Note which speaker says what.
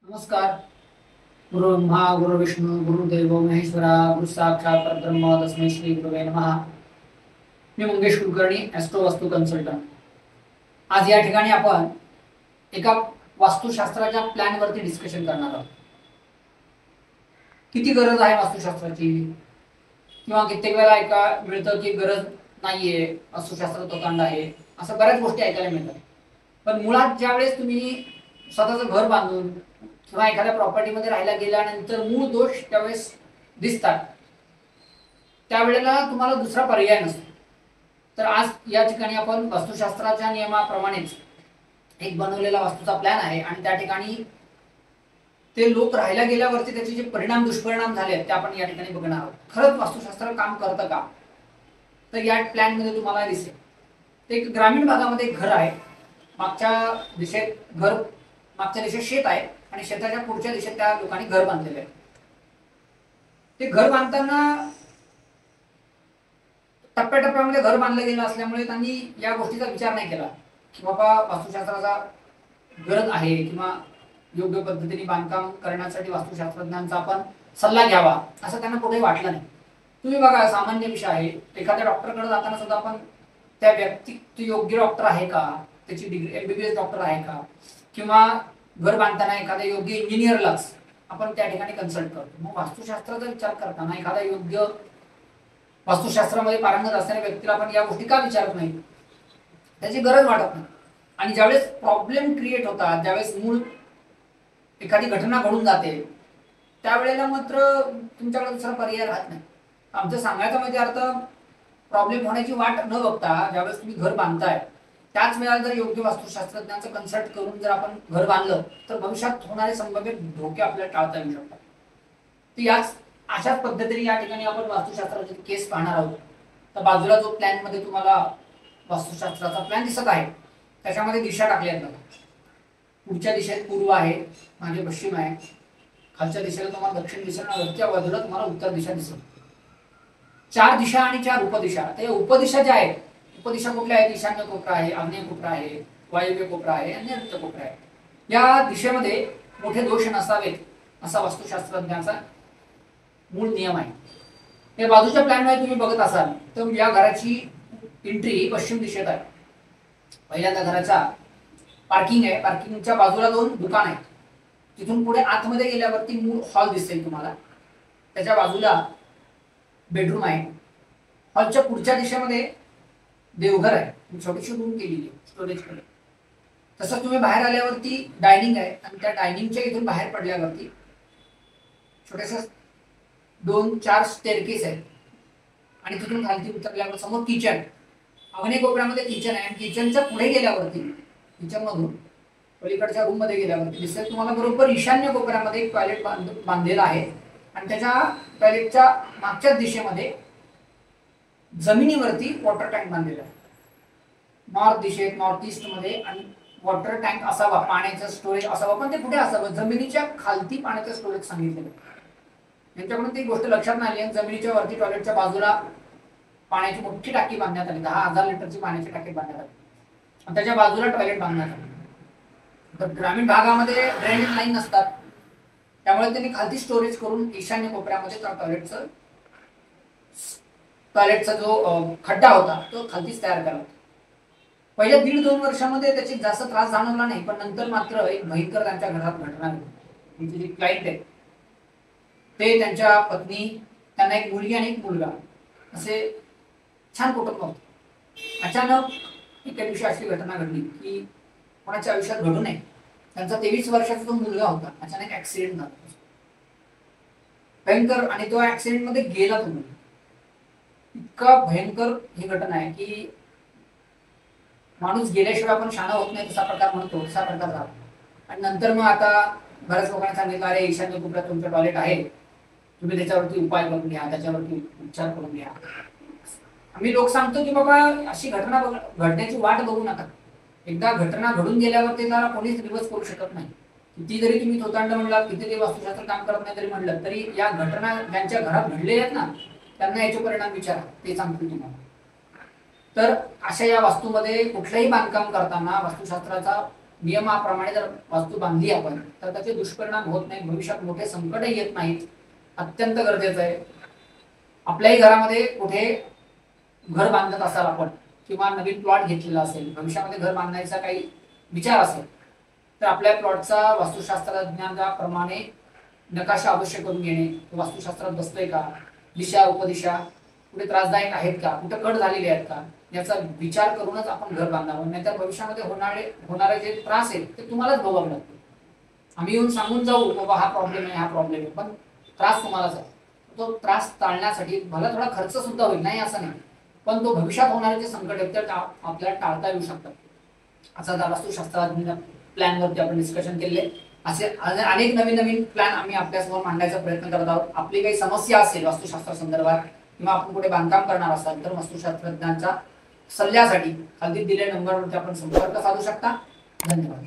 Speaker 1: नमस्कार. गुरु ब्रह्मा गुरु विष्णू गुरुदेव महेश्वरा गुरु साक्षात परब्रह्म तस्मै श्री गुरुवे नमः. मी मंगेश कुलकर्णी, ॲस्ट्रो वास्तू कन्सल्टंट. आज या ठिकाणी आपण एका वास्तुशास्त्राच्या प्लॅन वरती डिस्कशन करणार आहोत. किती गरज आहे वास्तुशास्त्राची, किंवा कित्येक वेळा ऐका मिळतं की गरज नाहीये, वास्तुशास्त्र तोतांड आहे, असं बऱ्याच गोष्टी ऐकायला मिळतात. पण मुळात ज्यावेळेस तुम्ही स्वतःचं घर बांधून किंवा एखाद्या प्रॉपर्टीमध्ये राहायला गेल्यानंतर मूळ दोष त्यावेळेस दिसतात, त्यावेळेला तुम्हाला दुसरा पर्याय नसतो. तर आज या ठिकाणी आपण वास्तुशास्त्राच्या नियमाप्रमाणेच एक बनवलेला वास्तूचा प्लॅन आहे आणि त्या ठिकाणी ते लोक राहायला गेल्यावरती त्याचे जे परिणाम दुष्परिणाम झाले आहेत ते आपण या ठिकाणी बघणार आहोत. खरंच वास्तुशास्त्र काम करतं का, तर या प्लॅन मध्ये तुम्हाला दिसेल. ते एक ग्रामीण भागामध्ये एक घर आहे. मागच्या दिशेत शेत आहे आणि शेताच्या पुढच्या दिशेत त्या लोकांनी घर बांधलेलं आहे. ते घर बांधताना टप्प्याटप्प्यामध्ये घर बांधलं गेलं असल्यामुळे त्यांनी या गोष्टीचा विचार नाही केला की बाबा वास्तुशास्त्राचा गरज आहे किंवा योग्य पद्धतीने बांधकाम करण्यासाठी वास्तुशास्त्रज्ञांचा आपण सल्ला घ्यावा, असं त्यांना कुठेही वाटलं नाही. तुम्ही बघा, सामान्य विषय आहे. एखाद्या डॉक्टरकडे जाताना सुद्धा आपण त्या व्यक्ती योग्य डॉक्टर आहे का, त्याची डिग्री MBBS डॉक्टर आहे का, किंवा घर बांधताना एखाद्या योग्य इंजिनियरलाच आपण त्या ठिकाणी कन्सल्ट करतो. मग वास्तुशास्त्राचा विचार करताना एखादा योग्य वास्तुशास्त्रामध्ये पारंगत असणाऱ्या व्यक्तीला आपण या गोष्टी का विचारत नाही, त्याची गरज वाटत नाही. आणि ज्यावेळेस प्रॉब्लेम क्रिएट होतात, ज्यावेळेस मूळ एखादी घटना घडून जाते, त्यावेळेला मात्र तुमच्याकडे दुसरा पर्याय राहत नाही. आमचं सांगायचा म्हणजे अर्थ, प्रॉब्लेम होण्याची वाट न बघता ज्यावेळेस तुम्ही घर बांधताय त्याच वेळेला जर योग्य वास्तुशास्त्रज्ञांचं कन्सल्ट करून जर आपण घर बांधलं तर भविष्यात होणारे संभाव्य धोके आपल्याला टाळता येऊ शकतात. तर याच अशाच पद्धतीने या ठिकाणी आपण वास्तुशास्त्राची केस पाहणार आहोत. तर बाजूला जो प्लॅन मध्ये तुम्हाला वास्तुशास्त्राचा प्लॅन दिसत आहे त्याच्यामध्ये दिशा टाकल्या आहेत. पुढच्या दिशेत पूर्व आहे, मागे पश्चिम आहे, खालच्या दिशेला तुम्हाला दक्षिण दिशा, वरच्या बाजूला तुम्हाला उत्तर दिशा दिसेल. 4 दिशा आणि 4 उपदिशा. ते उपदिशा ज्या आहेत, उपदिशा कुठल्या आहेत? ईशान्य कोपरा आहे, आग्नेय कोपरा आहे, वायव्य कोपरा आहे आणि नैऋत्य कोपरा आहे. या दिशेमध्ये मोठे दोष नसावेत असा वास्तुशास्त्रज्ञांचा मूळ नियम आहे. या बाजूच्या प्लॅन मध्ये तुम्ही बघत असाल तर या घराची एंट्री पश्चिम दिशेत आहे. पहिल्यांदा घराचा पार्किंग आहे. पार्किंगच्या बाजूला 2 दुकान आहेत. तिथून पुढे आतमध्ये गेल्यावरती मूळ हॉल दिसेल तुम्हाला. त्याच्या बाजूला बेडरूम आहे. हॉलच्या पुढच्या दिशेमध्ये देवघर आहे, छोटीशी रूम केलेली आहे स्टोरेज कडे. तसंच तुम्ही बाहेर आल्यावरती डायनिंग आहे आणि त्या डायनिंगच्या इथून बाहेर पडल्यावरती छोटेस 2-4 स्टेअरकेस आहेत आणि तिथून खालती उतरल्यावर समोर किचन. आग्नेय कोपऱ्यामध्ये किचन आहे आणि किचनच्या पुढे गेल्यावरती, किचन मधून पलीकडच्या रूम मध्ये गेल्यावरती दिसेल तुम्हाला बरोबर ईशान्य कोपऱ्यामध्ये एक टॉयलेट बांधलेला आहे आणि त्याच्या टॉयलेटच्या मागच्या दिशेमध्ये जमिनीवरती वॉटर टँक बांधलेला आहे. नॉर्थ दिशेत, नॉर्थ ईस्ट मध्ये आणि वॉटर टँक असावा, पाण्याचं स्टोरेज असावा, पण ते कुठे असावं? जमिनीच्या खालती पाण्याचं स्टोरेज सांगितलेलं. यांच्याकडून ती गोष्ट लक्षात नाही आली. जमिनीच्या वरती टॉयलेटच्या बाजूला पाण्याची मोठी टाकी बांधण्यात आली, 10,000 लिटरची पाण्याची टाकी बांधण्यात आली आणि त्याच्या बाजूला टॉयलेट बांधण्यात आली. तर ग्रामीण भागामध्ये ड्रेनेज लाईन नसतात, त्यामुळे त्यांनी खालती स्टोरेज करून ईशान्य कोपऱ्यामध्ये टॉयलेटचा जो खड्डा होता तो खालतीच तयार केला होता. पहिल्या 1.5-2 वर्षामध्ये त्याची जास्त त्रास जाणवला नाही, पण नंतर मात्र एक भयंकर त्यांच्या घरात घटना घडली. जे क्लायंट आहे ते, त्यांच्या पत्नी, त्यांना एक मुलगी आणि एक मुलगा, असे छान कुटुंब होते. अचानक एका दिवशी अशी घटना घडली की कोणाच्या आयुष्यात घडू नये. त्यांचा 23 वर्षाचा तो मुलगा होता. अचानक ऍक्सिडेंट झाला भयंकर, आणि तो ऍक्सिडेंट मध्ये गेला. तो इतका भयंकर ही घटना आहे की माणूस गेल्याशिवाय आपण शहाणा होत नाही, तसा प्रकार म्हणतो, तसा प्रकार झाला. आणि नंतर मग आता बऱ्याच लोकांनी सांगितलं, अरे ईशान्य कोपऱ्यात तुमचं टॉयलेट आहे, तुम्ही त्याच्यावरती उपाय करून घ्या, त्याच्यावरती उपचार करून घ्या. आम्ही लोक सांगतो की बाबा अशी घटना घडण्याची वाट बघू नका. एकदा घटना घडून गेल्यावरती त्याला कोणीच रिव्हर्स करू शकत नाही. किती जरी तुम्ही तोतांड म्हणलात, किती ते वास्तुशास्त्र काम करत नाही तरी म्हणलं तरी या घटना ज्यांच्या घरात घडलेल्या आहेत ना, त्यांना याचे परिणाम विचारा, ते सांगतील तुम्हाला. तर अशा या वास्तूमध्ये कुठलंही बांधकाम करताना वास्तुशास्त्राचा नियमाप्रमाणे जर वास्तू बांधली आपण तर त्याचे दुष्परिणाम होत नाही, भविष्यात मोठे संकटही येत नाहीत. अत्यंत गरजेचं आहे. आपल्याही घरामध्ये कुठे घर बांधत असाल आपण किंवा नवीन प्लॉट घेतलेला असेल, भविष्यामध्ये घर बांधण्याचा काही विचार असेल तर आपल्या प्लॉटचा वास्तुशास्त्रज्ञानाप्रमाणे नकाशा अवश्य करून घेणे. वास्तुशास्त्रात बसतोय का, दिशा उपदिशा कुठे त्रासदायक आहेत का, कुठे कट झालेले आहेत का, याचा विचार करूनच आपण घर बांधावं. नाहीतर भविष्यामध्ये होणारे जे त्रास आहेत ते तुम्हालाच भोगावे लागतील. आम्ही येऊन सांगून जाऊ बाबा हा प्रॉब्लेम आहे, हा प्रॉब्लेम आहे, पण त्रास तुम्हालाच आहे. तो त्रास टाळण्यासाठी भला थोडा खर्च सुद्धा होईल, नाही असं नाही, पण तो भविष्यात होणारे जे संकट आहेत ते आपल्याला टाळता येऊ शकतात. असा वास्तुशास्त्राच्या प्लॅनवरती आपण डिस्कशन केले. असे अनेक नवीन नवीन प्लॅन आम्ही आपल्यासमोर मांडण्याचा प्रयत्न करत आहोत. आपली काही समस्या असेल वास्तुशास्त्र संदर्भात किंवा आपण कुठे बांधकाम करणार असाल तर वास्तुशास्त्रज्ञांच्या सल्ल्यासाठी खाली दिलेल्या नंबरवरती आपण संपर्क साधू शकता. धन्यवाद.